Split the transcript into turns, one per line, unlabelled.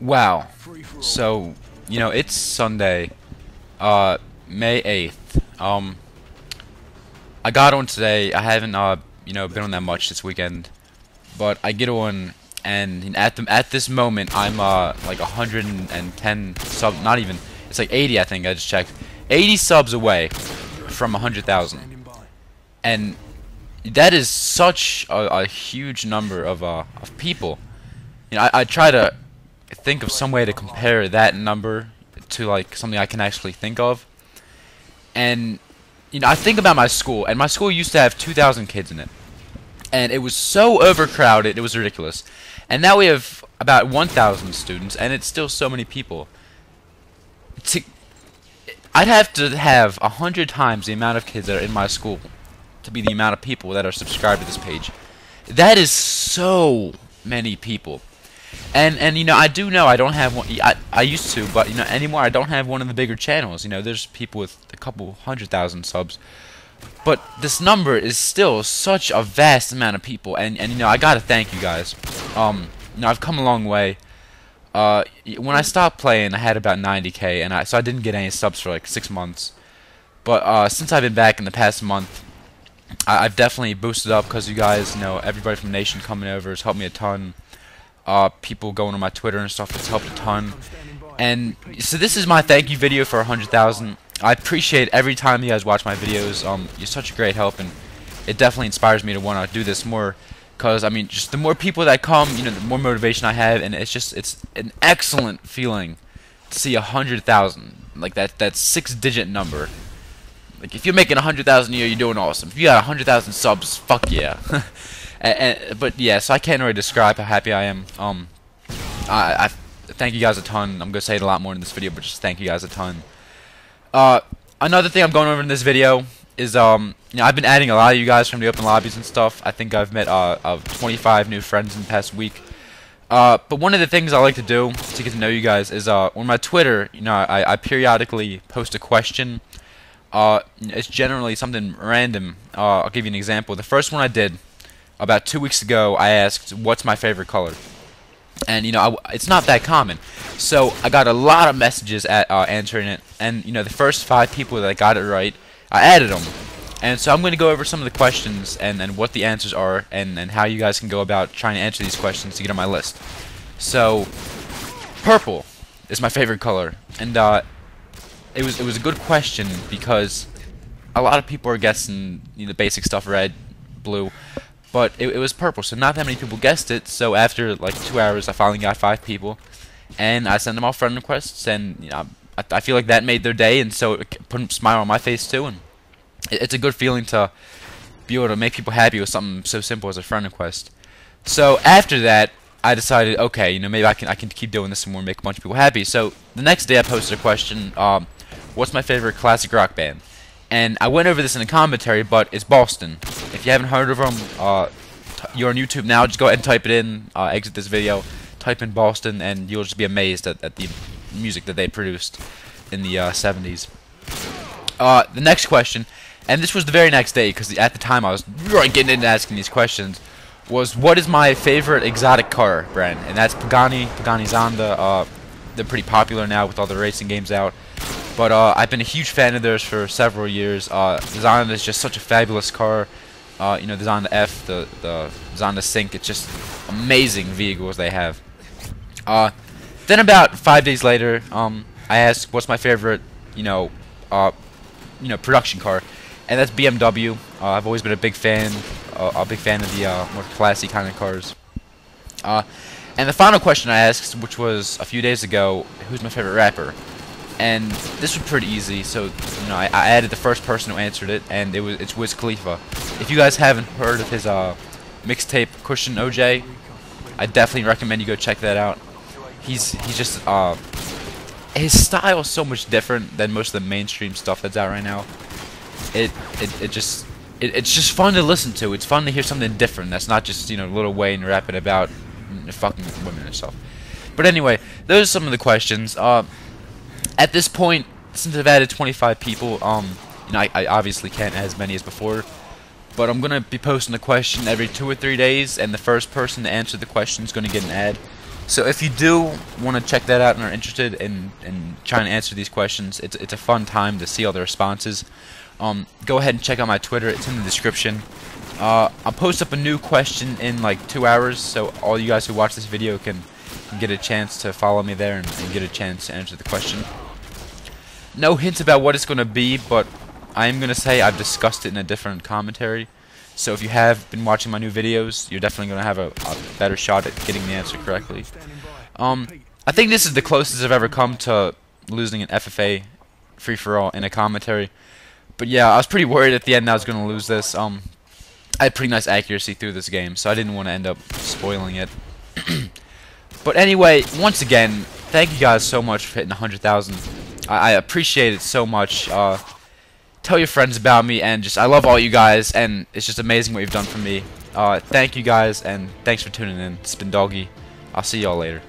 Wow. So, it's Sunday, May 8th. I got on today. I haven't, been on that much this weekend, but I get on, and at this moment, I'm like 110 sub. Not even. It's like 80. I think I just checked. 80 subs away from 100,000, and that is such a huge number of people. I try to think of some way to compare that number to like something I can actually think of. And I think about my school, and my school used to have 2,000 kids in it, and it was so overcrowded, it was ridiculous. And now we have about 1,000 students, and it's still so many people. I'd have to have 100 times the amount of kids that are in my school to be the amount of people that are subscribed to this page. That is so many people. And I do know I don't have one. I used to, but anymore I don't have one of the bigger channels. There's people with a couple 100,000 subs, but this number is still such a vast amount of people. And I gotta thank you guys. I've come a long way. When I stopped playing, I had about 90K, and so I didn't get any subs for like 6 months. But since I've been back in the past month, I've definitely boosted up because you guys, everybody from the nation coming over has helped me a ton. People going on my Twitter and stuff, it's helped a ton. And so this is my thank you video for 100,000. I appreciate every time you guys watch my videos. You're such a great help, and it definitely inspires me to want to do this more. Because just the more people that come, the more motivation I have, and it's an excellent feeling to see 100,000, like that 6-digit number. Like if you're making 100,000 a year, you're doing awesome. If you got 100,000 subs, fuck yeah. But yeah, so I can't really describe how happy I am. I thank you guys a ton. I'm gonna say it a lot more in this video, but just thank you guys a ton. Another thing I'm going over in this video is I've been adding a lot of you guys from the open lobbies and stuff. I think I've met 25 new friends in the past week. But one of the things I like to do to get to know you guys is on my Twitter. I periodically post a question. It's generally something random. I'll give you an example. The first one I did about 2 weeks ago, I asked, what's my favorite color? And, it's not that common. So, I got a lot of messages at answering it. And, the first 5 people that got it right, I added them. And so, I'm going to go over some of the questions and what the answers are and how you guys can go about trying to answer these questions to get on my list. So, purple is my favorite color. And, it was a good question because a lot of people are guessing the basic stuff, red, blue. But it was purple, so not that many people guessed it. So after like 2 hours, I finally got 5 people, and I sent them all friend requests, and I feel like that made their day, and so it put a smile on my face too. And it's a good feeling to be able to make people happy with something so simple as a friend request. So after that, I decided, okay, maybe I can keep doing this and more, make a bunch of people happy. So the next day, I posted a question: what's my favorite classic rock band? And I went over this in the commentary, but it's Boston. If you haven't heard of them, you're on YouTube now. Just go ahead and type it in. Exit this video. Type in Boston, and you'll just be amazed at the music that they produced in the 70s. The next question, and this was the very next day, because at the time I was really getting into asking these questions, was what is my favorite exotic car brand? And that's Pagani Zonda. They're pretty popular now with all the racing games out. But I've been a huge fan of theirs for several years. The Zonda is just such a fabulous car. The Zonda F, the Zonda Sync, it's just amazing vehicles they have. Then about 5 days later, I asked what's my favorite, production car, and that's BMW. I've always been a big fan of the more classy kind of cars. And the final question I asked, which was a few days ago, who's my favorite rapper? And this was pretty easy, so I added the first person who answered it, and it's Wiz Khalifa. If you guys haven't heard of his mixtape Cushion OJ, I definitely recommend you go check that out. He's just his style is so much different than most of the mainstream stuff that's out right now. It's just fun to listen to. It's fun to hear something different. That's not just Lil Wayne rapping about fucking women and stuff. But anyway, those are some of the questions. At this point, since I've added 25 people, I obviously can't add as many as before, but I'm gonna be posting a question every 2 or 3 days, and the first person to answer the question is gonna get an ad. So if you do want to check that out and are interested in trying to answer these questions, it's a fun time to see all the responses. Go ahead and check out my Twitter. It's in the description. I'll post up a new question in like 2 hours, so all you guys who watch this video can get a chance to follow me there and get a chance to answer the question. No hints about what it's going to be, but I am going to say I've discussed it in a different commentary. So if you have been watching my new videos, you're definitely going to have a better shot at getting the answer correctly. I think this is the closest I've ever come to losing an FFA free-for-all in a commentary. But yeah, I was pretty worried at the end that I was going to lose this. I had pretty nice accuracy through this game, so I didn't want to end up spoiling it. But anyway, once again, thank you guys so much for hitting 100,000. I appreciate it so much. Tell your friends about me, and I love all you guys, and it's just amazing what you've done for me. Thank you guys, and thanks for tuning in. It's been Doggy. I'll see y'all later.